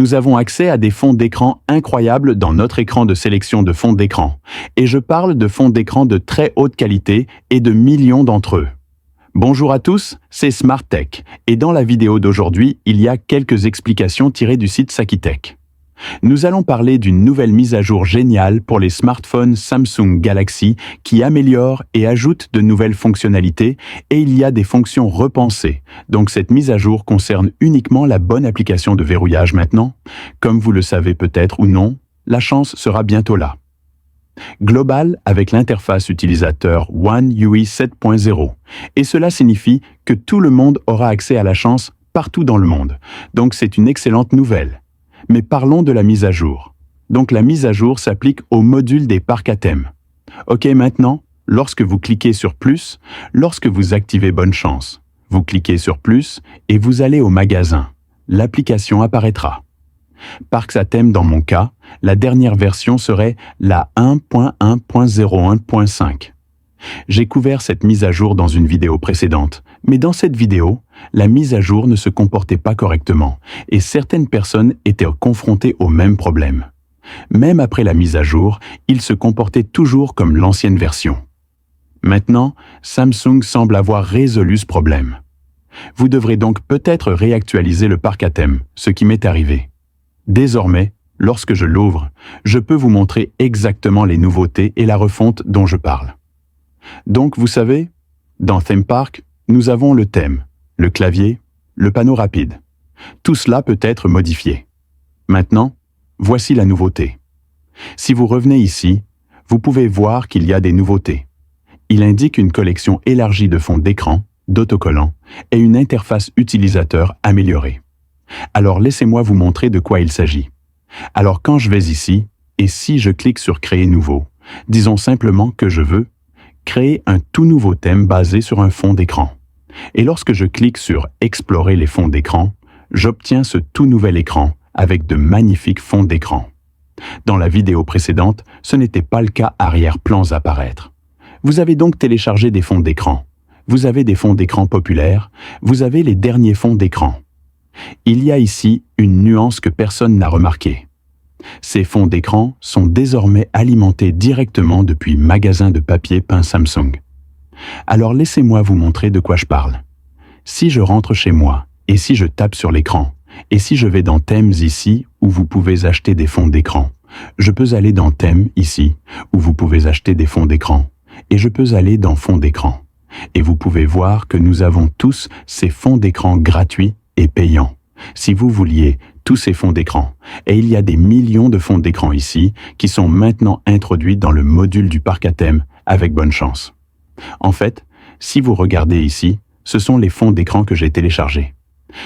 nous avons accès à des fonds d'écran incroyables dans notre écran de sélection de fonds d'écran. Et je parle de fonds d'écran de très haute qualité et de millions d'entre eux. Bonjour à tous, c'est Smart Tech. Et dans la vidéo d'aujourd'hui, il y a quelques explications tirées du site Sakitech. Nous allons parler d'une nouvelle mise à jour géniale pour les smartphones Samsung Galaxy qui améliore et ajoute de nouvelles fonctionnalités et il y a des fonctions repensées. Donc cette mise à jour concerne uniquement la bonne application de verrouillage maintenant. Comme vous le savez peut-être ou non, la chance sera bientôt là. Global avec l'interface utilisateur One UI 7.0 et cela signifie que tout le monde aura accès à la chance partout dans le monde. Donc c'est une excellente nouvelle. Mais parlons de la mise à jour. Donc la mise à jour s'applique au module des parcs à thème. Ok, maintenant, lorsque vous cliquez sur plus, lorsque vous activez Bonne Chance, vous cliquez sur plus et vous allez au magasin. L'application apparaîtra. Parcs à thème dans mon cas, la dernière version serait la 1.1.01.5. J'ai couvert cette mise à jour dans une vidéo précédente, mais dans cette vidéo, la mise à jour ne se comportait pas correctement et certaines personnes étaient confrontées au même problème. Même après la mise à jour, il se comportait toujours comme l'ancienne version. Maintenant, Samsung semble avoir résolu ce problème. Vous devrez donc peut-être réactualiser le parc à thème, ce qui m'est arrivé. Désormais, lorsque je l'ouvre, je peux vous montrer exactement les nouveautés et la refonte dont je parle. Donc, vous savez, dans Theme Park, nous avons le thème, le clavier, le panneau rapide. Tout cela peut être modifié. Maintenant, voici la nouveauté. Si vous revenez ici, vous pouvez voir qu'il y a des nouveautés. Il indique une collection élargie de fonds d'écran, d'autocollants et une interface utilisateur améliorée. Alors, laissez-moi vous montrer de quoi il s'agit. Alors, quand je vais ici, et si je clique sur Créer nouveau, disons simplement que je veux créer un tout nouveau thème basé sur un fond d'écran. Et lorsque je clique sur Explorer les fonds d'écran, j'obtiens ce tout nouvel écran avec de magnifiques fonds d'écran. Dans la vidéo précédente, ce n'était pas le cas arrière-plans apparaître. Vous avez donc téléchargé des fonds d'écran. Vous avez des fonds d'écran populaires, vous avez les derniers fonds d'écran. Il y a ici une nuance que personne n'a remarquée. Ces fonds d'écran sont désormais alimentés directement depuis magasin de papier peint Samsung. Alors laissez-moi vous montrer de quoi je parle. Si je rentre chez moi, et si je tape sur l'écran, et si je vais dans Thèmes ici, où vous pouvez acheter des fonds d'écran, je peux aller dans Thèmes ici, où vous pouvez acheter des fonds d'écran, et je peux aller dans Fonds d'écran. Et vous pouvez voir que nous avons tous ces fonds d'écran gratuits et payants. Si vous vouliez tous ces fonds d'écran, et il y a des millions de fonds d'écran ici qui sont maintenant introduits dans le module du parc à thème avec Bonne Chance. En fait, si vous regardez ici, ce sont les fonds d'écran que j'ai téléchargés.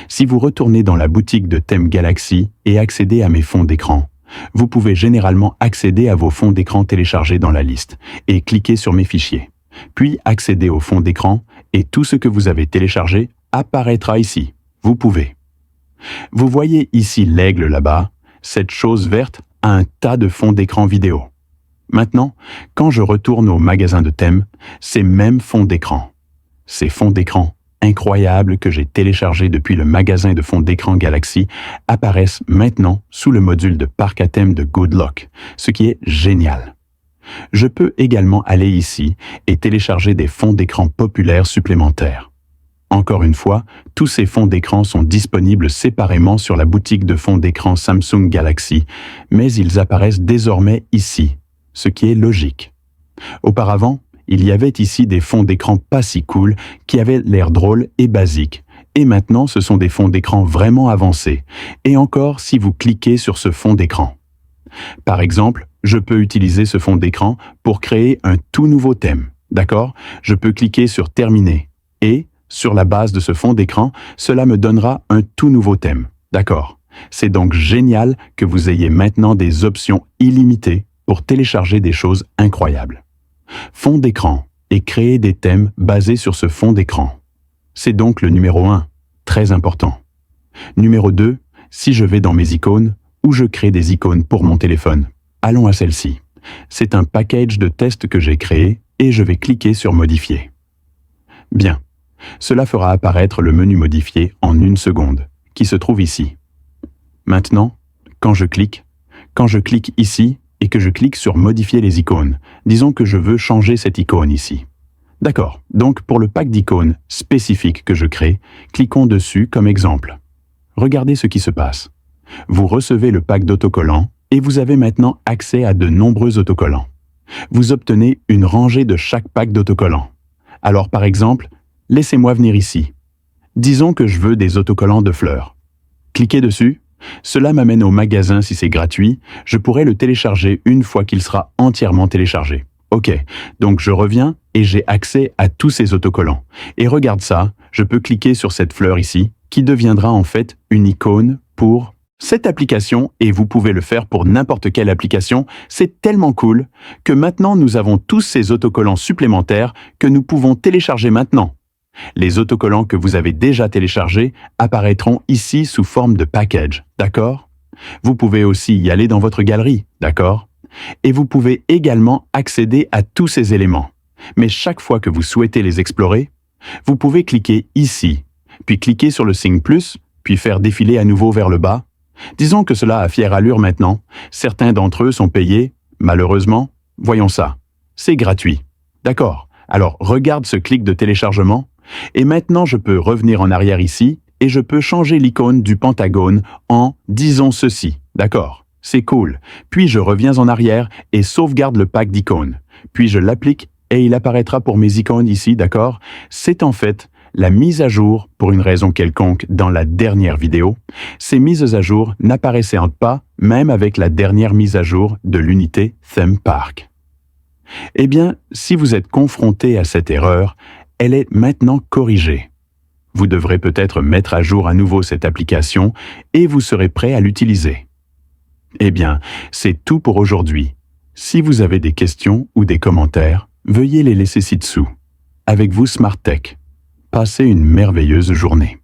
Si vous retournez dans la boutique de thème Galaxy et accédez à mes fonds d'écran, vous pouvez généralement accéder à vos fonds d'écran téléchargés dans la liste et cliquer sur mes fichiers. Puis accéder aux fonds d'écran et tout ce que vous avez téléchargé apparaîtra ici. Vous pouvez. Vous voyez ici l'aigle là-bas, cette chose verte a un tas de fonds d'écran vidéo. Maintenant, quand je retourne au magasin de thèmes, ces mêmes fonds d'écran. Ces fonds d'écran incroyables que j'ai téléchargés depuis le magasin de fonds d'écran Galaxy apparaissent maintenant sous le module de parc à thème de Goodlock, ce qui est génial. Je peux également aller ici et télécharger des fonds d'écran populaires supplémentaires. Encore une fois, tous ces fonds d'écran sont disponibles séparément sur la boutique de fonds d'écran Samsung Galaxy, mais ils apparaissent désormais ici, ce qui est logique. Auparavant, il y avait ici des fonds d'écran pas si cool qui avaient l'air drôles et basiques, et maintenant ce sont des fonds d'écran vraiment avancés, et encore si vous cliquez sur ce fond d'écran. Par exemple, je peux utiliser ce fond d'écran pour créer un tout nouveau thème, d'accord? Je peux cliquer sur Terminer, et sur la base de ce fond d'écran, cela me donnera un tout nouveau thème. D'accord. C'est donc génial que vous ayez maintenant des options illimitées pour télécharger des choses incroyables. Fond d'écran et créer des thèmes basés sur ce fond d'écran. C'est donc le numéro 1, très important. Numéro 2, si je vais dans mes icônes, où je crée des icônes pour mon téléphone. Allons à celle-ci. C'est un package de tests que j'ai créé et je vais cliquer sur Modifier. Bien. Cela fera apparaître le menu modifié en 1 seconde, qui se trouve ici. Maintenant, Quand je clique ici et que je clique sur modifier les icônes, disons que je veux changer cette icône ici. D'accord, donc pour le pack d'icônes spécifique que je crée, cliquons dessus comme exemple. Regardez ce qui se passe. Vous recevez le pack d'autocollants et vous avez maintenant accès à de nombreux autocollants. Vous obtenez une rangée de chaque pack d'autocollants. Alors par exemple, laissez-moi venir ici. Disons que je veux des autocollants de fleurs. Cliquez dessus. Cela m'amène au magasin si c'est gratuit. Je pourrai le télécharger une fois qu'il sera entièrement téléchargé. Ok, donc je reviens et j'ai accès à tous ces autocollants. Et regarde ça, je peux cliquer sur cette fleur ici, qui deviendra en fait une icône pour cette application, et vous pouvez le faire pour n'importe quelle application. C'est tellement cool que maintenant nous avons tous ces autocollants supplémentaires que nous pouvons télécharger maintenant. Les autocollants que vous avez déjà téléchargés apparaîtront ici sous forme de package, d'accord? Vous pouvez aussi y aller dans votre galerie, d'accord? Et vous pouvez également accéder à tous ces éléments. Mais chaque fois que vous souhaitez les explorer, vous pouvez cliquer ici, puis cliquer sur le signe plus, puis faire défiler à nouveau vers le bas. Disons que cela a fière allure maintenant. Certains d'entre eux sont payés, malheureusement. Voyons ça. C'est gratuit. D'accord. Alors, regarde ce clic de téléchargement. Et maintenant, je peux revenir en arrière ici et je peux changer l'icône du pentagone en « disons ceci ». D'accord. C'est cool. Puis je reviens en arrière et sauvegarde le pack d'icônes. Puis je l'applique et il apparaîtra pour mes icônes ici, d'accord? C'est en fait la mise à jour pour une raison quelconque dans la dernière vidéo. Ces mises à jour n'apparaissaient pas même avec la dernière mise à jour de l'unité Theme Park. Eh bien, si vous êtes confronté à cette erreur, elle est maintenant corrigée. Vous devrez peut-être mettre à jour à nouveau cette application et vous serez prêt à l'utiliser. Eh bien, c'est tout pour aujourd'hui. Si vous avez des questions ou des commentaires, veuillez les laisser ci-dessous. Avec vous, Smart Tech. Passez une merveilleuse journée.